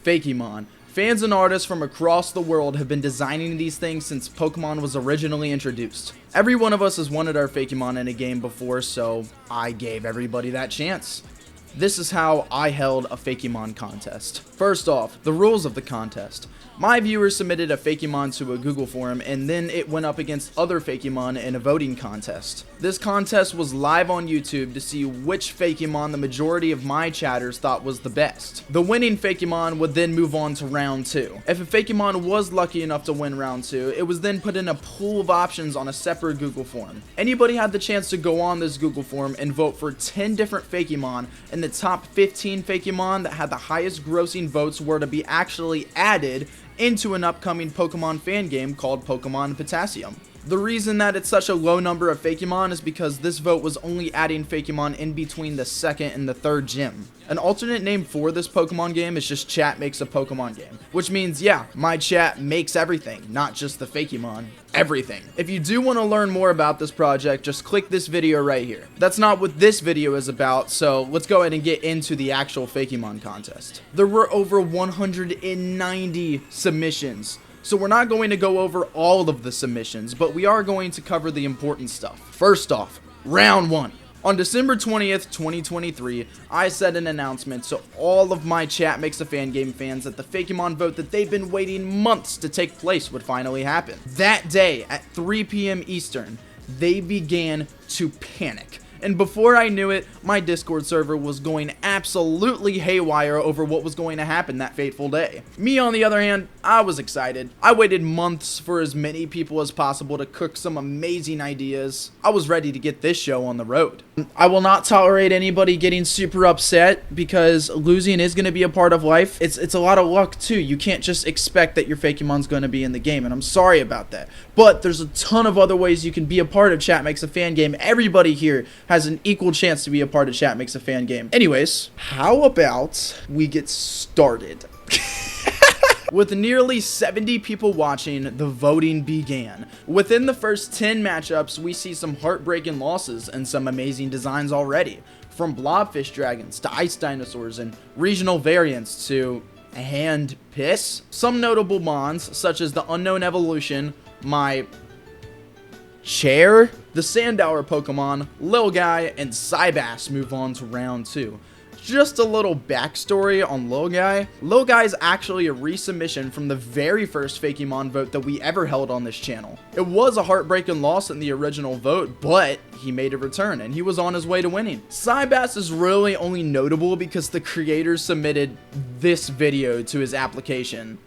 Fakemon. Fans and artists from across the world have been designing these things since Pokemon was originally introduced. Every one of us has wanted our Fakemon in a game before, so I gave everybody that chance. This is how I held a Fakemon contest. First off, the rules of the contest. My viewers submitted a Fakemon to a Google forum, and then it went up against other Fakemon in a voting contest. This contest was live on YouTube to see which Fakemon the majority of my chatters thought was the best. The winning Fakemon would then move on to round 2. If a Fakemon was lucky enough to win round 2, it was then put in a pool of options on a separate Google forum. Anybody had the chance to go on this Google forum and vote for 10 different Fakemon, and the top 15 Fakemon that had the highest grossing votes were to be actually added into an upcoming Pokemon fan game called Pokemon Potassium. The reason that it's such a low number of Fakemon is because this vote was only adding Fakemon in between the second and the third gym. An alternate name for this Pokemon game is just Chat Makes a Pokemon Game, which means, yeah, my chat makes everything, not just the Fakemon, everything. If you do want to learn more about this project, just click this video right here. That's not what this video is about, so let's go ahead and get into the actual Fakemon contest. There were over 190 submissions. So we're not going to go over all of the submissions, but we are going to cover the important stuff. First off, round 1. On December 20th, 2023, I said an announcement to all of my Chat Makes a Fan Game fans that the Fakemon vote that they've been waiting months to take place would finally happen. That day, at 3 p.m. Eastern, they began to panic. And before I knew it, my Discord server was going absolutely haywire over what was going to happen that fateful day. Me, on the other hand, I was excited. I waited months for as many people as possible to cook some amazing ideas. I was ready to get this show on the road. I will not tolerate anybody getting super upset because losing is going to be a part of life. It's a lot of luck too. You can't just expect that your Fakemon's going to be in the game, and I'm sorry about that. But there's a ton of other ways you can be a part of Chat Makes a Fan Game. Everybody here has an equal chance to be a part of Chat Makes a Fan Game. Anyways, how about we get started? With nearly 70 people watching, the voting began. Within the first 10 matchups, we see some heartbreaking losses and some amazing designs already. From blobfish dragons to ice dinosaurs and regional variants to hand piss. Some notable mons, such as the Unknown Evolution, my chair, the Sandauer Pokemon, Lil Guy, and Cybass move on to round 2. Just a little backstory on Lil Guy. Lil Guy is actually a resubmission from the very first Fakemon vote that we ever held on this channel. It was a heartbreaking loss in the original vote, but he made a return and he was on his way to winning. Cybass is really only notable because the creators submitted this video to his application.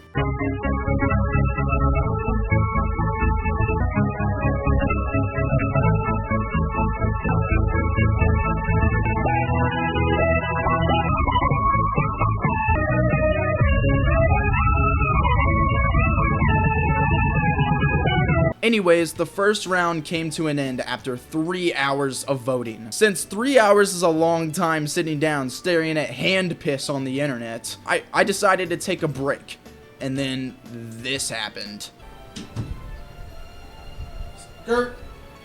Anyways, the first round came to an end after 3 hours of voting. Since 3 hours is a long time sitting down staring at hand piss on the internet, I decided to take a break. And then this happened.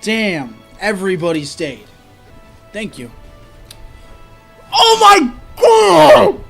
Damn, everybody stayed. Thank you. Oh my god!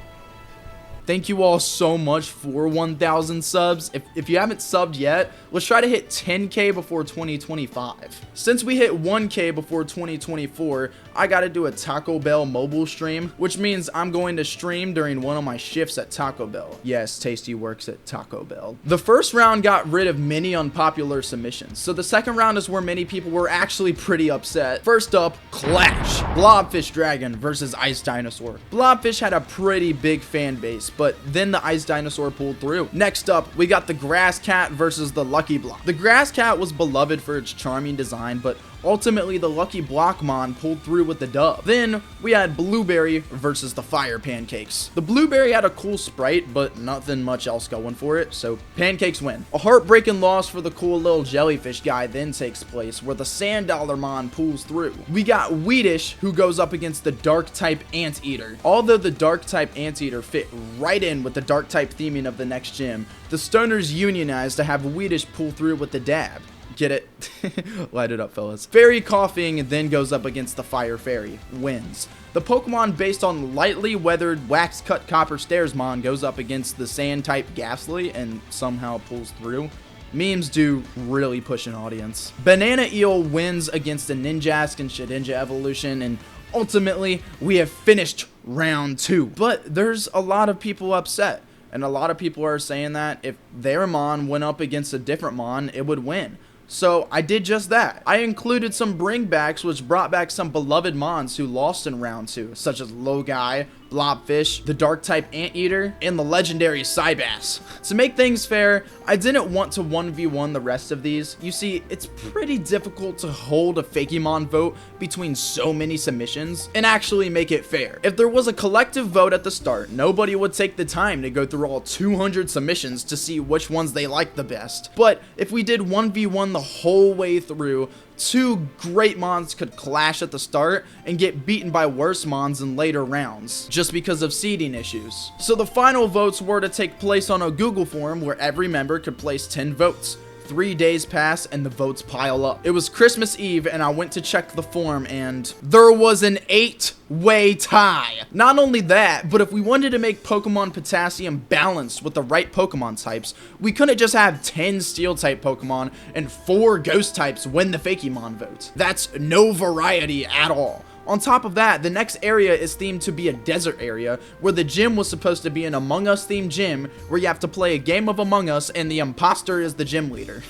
Thank you all so much for 1,000 subs. If you haven't subbed yet, let's try to hit 10K before 2025. Since we hit 1K before 2024, I gotta do a Taco Bell mobile stream, which means I'm going to stream during one of my shifts at Taco Bell. Yes, Tasty works at Taco Bell. The first round got rid of many unpopular submissions, so the second round is where many people were actually pretty upset. First up, Clash. Blobfish Dragon versus Ice Dinosaur. Blobfish had a pretty big fan base, but then the Ice Dinosaur pulled through. Next up, we got the Grass Cat versus the Lucky Block. The Grass Cat was beloved for its charming design, but ultimately the Lucky Blockmon pulled through with the dub. Then we had Blueberry versus the Fire Pancakes. The Blueberry had a cool sprite, but nothing much else going for it, so Pancakes win. A heartbreaking loss for the cool little jellyfish guy then takes place, where the Sandollarmon pulls through. We got Weedish, who goes up against the Dark type Anteater. Although the Dark type Anteater fit right in with the Dark type theming of the next gym, the Stoners unionized to have Weedish pull through with the dab. Get it? Light it up, fellas. Fairy Coughing then goes up against the Fire Fairy. Wins. The Pokemon based on lightly weathered Wax Cut Copper Stairsmon goes up against the Sand type Ghastly and somehow pulls through. Memes do really push an audience. Banana Eel wins against a Ninjask and Shedinja evolution, and ultimately we have finished round 2. But there's a lot of people upset, and a lot of people are saying that if their Mon went up against a different Mon, it would win. So I did just that. I included some bringbacks which brought back some beloved Mons who lost in round 2, such as Logai, Blobfish, the Dark type Anteater, and the legendary Cybass. To make things fair, I didn't want to 1v1 the rest of these. You see, it's pretty difficult to hold a Fakemon vote between so many submissions and actually make it fair. If there was a collective vote at the start, nobody would take the time to go through all 200 submissions to see which ones they liked the best. But if we did 1v1 the whole way through, 2 great Mons could clash at the start and get beaten by worse Mons in later rounds, just because of seeding issues. So the final votes were to take place on a Google form where every member could place 10 votes. 3 days pass and the votes pile up. It was Christmas Eve and I went to check the form and there was an 8-way tie. Not only that, but if we wanted to make Pokemon Potassium balanced with the right Pokemon types, we couldn't just have 10 Steel type Pokemon and 4 Ghost types win the Fakemon vote. That's no variety at all. On top of that, the next area is themed to be a desert area, where the gym was supposed to be an Among Us themed gym, where you have to play a game of Among Us and the imposter is the gym leader.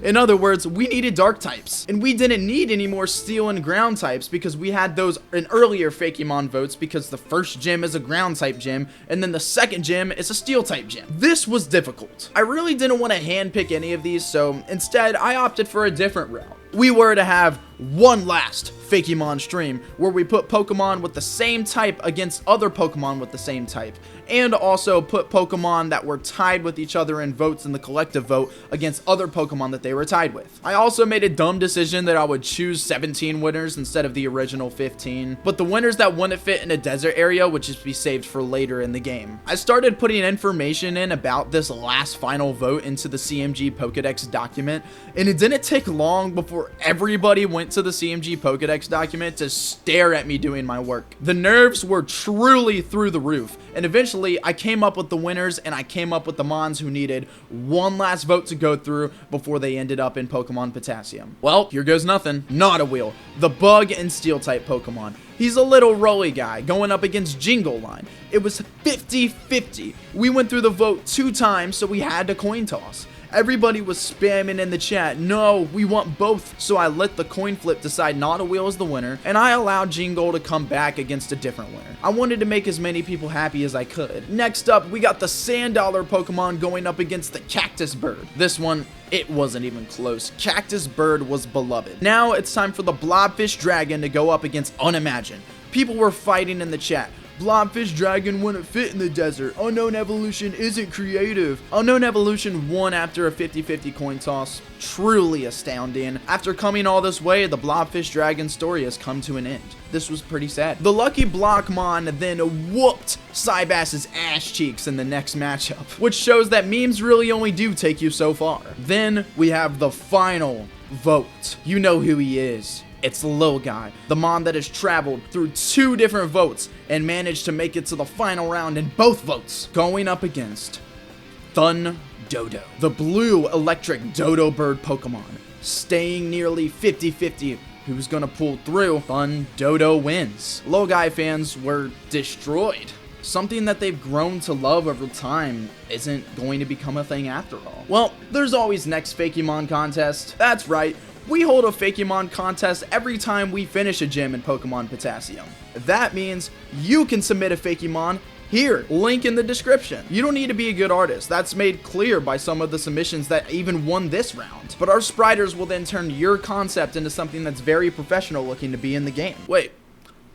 In other words, we needed dark types, and we didn't need any more steel and ground types because we had those in earlier Fakemon votes because the first gym is a ground type gym, and then the second gym is a steel type gym. This was difficult. I really didn't want to handpick any of these, so instead I opted for a different route. We were to have one last Fakemon stream where we put Pokemon with the same type against other Pokemon with the same type, and also put Pokemon that were tied with each other in votes in the collective vote against other Pokemon that they were tied with. I also made a dumb decision that I would choose 17 winners instead of the original 15, but the winners that wouldn't fit in a desert area would just be saved for later in the game. I started putting information in about this last final vote into the CMG Pokedex document, and it didn't take long before everybody went to the CMG Pokedex document to stare at me doing my work. The nerves were truly through the roof, and eventually I came up with the winners and I came up with the Mons who needed one last vote to go through before they ended up in Pokemon Potassium. Well, here goes nothing. Not a wheel. The Bug and Steel type Pokemon. He's a little rolly guy going up against Jingle Line. It was 50-50. We went through the vote 2 times, so we had to coin toss. Everybody was spamming in the chat, no, we want both. So I let the coin flip decide Not a Wheel as the winner, and I allowed Jingle to come back against a different winner. I wanted to make as many people happy as I could. Next up, we got the Sand Dollar Pokemon going up against the Cactus Bird. This one, it wasn't even close. Cactus Bird was beloved. Now it's time for the Blobfish Dragon to go up against Unimagined. People were fighting in the chat. Blobfish Dragon wouldn't fit in the desert. Unknown Evolution isn't creative. Unknown Evolution won after a 50-50 coin toss. Truly astounding. After coming all this way, the Blobfish Dragon story has come to an end. This was pretty sad. The Lucky Blockmon then whooped Cybass's ass cheeks in the next matchup, which shows that memes really only do take you so far. Then we have the final vote. You know who he is. It's Lil Guy, the Mon that has traveled through 2 different votes and managed to make it to the final round in both votes, going up against Thun Dodo, the blue electric dodo bird Pokemon, staying nearly 50-50. Who's gonna pull through? Thun Dodo wins. Lil Guy fans were destroyed. Something that they've grown to love over time isn't going to become a thing after all. Well, there's always next Fakemon Contest. That's right. We hold a Fakemon Contest every time we finish a gym in Pokemon Potassium. That means you can submit a Fakemon here, link in the description. You don't need to be a good artist. That's made clear by some of the submissions that even won this round. But our spriters will then turn your concept into something that's very professional looking to be in the game. Wait,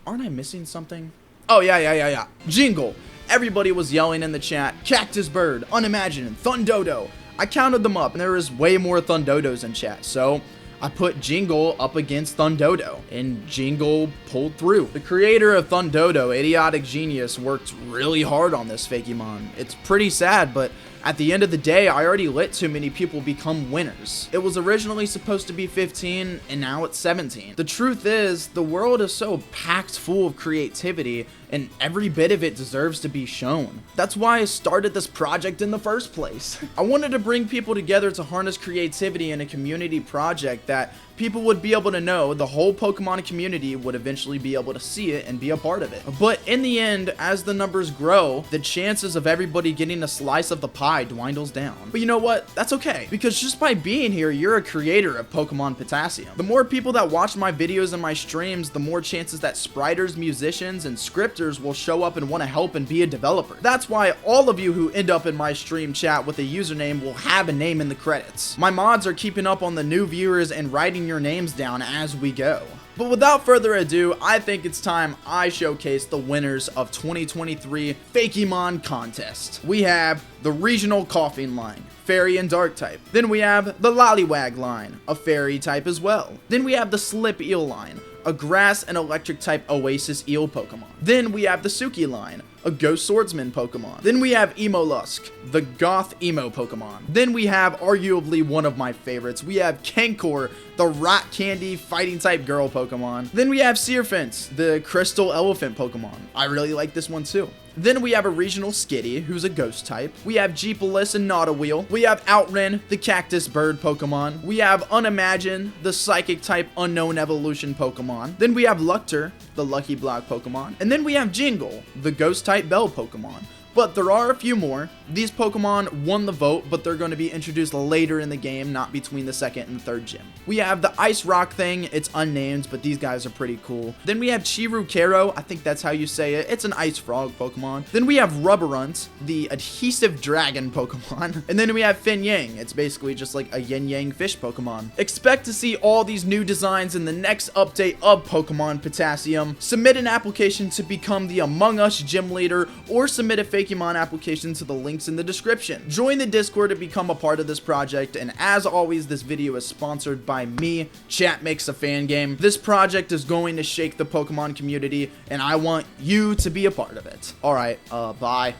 aren't I missing something? Oh, yeah. Jingle. Everybody was yelling in the chat. Cactus Bird, Unimagined, Thundodo. I counted them up, and there is way more Thundodos in chat, so I put Jingle up against Thundodo, and Jingle pulled through. The creator of Thundodo, Idiotic Genius, worked really hard on this Fakemon. It's pretty sad, but at the end of the day, I already let too many people become winners. It was originally supposed to be 15, and now it's 17. The truth is, the world is so packed full of creativity, and every bit of it deserves to be shown. That's why I started this project in the first place. I wanted to bring people together to harness creativity in a community project that people would be able to know, the whole Pokemon community would eventually be able to see it and be a part of it. But in the end, as the numbers grow, the chances of everybody getting a slice of the pie dwindles down. But you know what? That's okay, because just by being here, you're a creator of Pokemon Potassium. The more people that watch my videos and my streams, the more chances that spriters, musicians, and scripters will show up and want to help and be a developer. That's why all of you who end up in my stream chat with a username will have a name in the credits. My mods are keeping up on the new viewers and writing your names down as we go. But without further ado, I think it's time I showcase the winners of 2023 Fakemon Contest. We have the Regional Coughing line, Fairy and Dark type. Then we have the Lollywag line, a Fairy type as well. Then we have the Slip Eel line, a Grass and Electric type Oasis Eel Pokemon. Then we have the Suki line, a Ghost Swordsman Pokemon. Then we have Emolusk, the Goth Emo Pokemon. Then we have arguably one of my favorites. We have Kankor, the Rock Candy Fighting type Girl Pokemon. Then we have Searfence, the Crystal Elephant Pokemon. I really like this one too. Then we have a Regional Skitty, who's a Ghost type. We have Jeepalus and Nautawheel. We have Outren, the Cactus Bird Pokemon. We have Unimagine, the Psychic type Unknown Evolution Pokemon. Then we have Luctor, the Lucky Block Pokemon. And then we have Jingle, the Ghost type Bell Pokemon. But there are a few more. These Pokemon won the vote, but they're going to be introduced later in the game, not between the second and third gym. We have the Ice Rock thing. It's unnamed, but these guys are pretty cool. Then we have Chirukero. I think that's how you say it. It's an Ice Frog Pokemon. Then we have Rubberunt, the Adhesive Dragon Pokemon. And then we have Fin Yang. It's basically just like a Yin Yang fish Pokemon. Expect to see all these new designs in the next update of Pokemon Potassium. Submit an application to become the Among Us gym leader, or submit a Fakemon application to the links in the description. Join the Discord to become a part of this project, and as always, this video is sponsored by me. Chat makes a fan game. This project is going to shake the Pokemon community, and I want you to be a part of it. Alright, bye.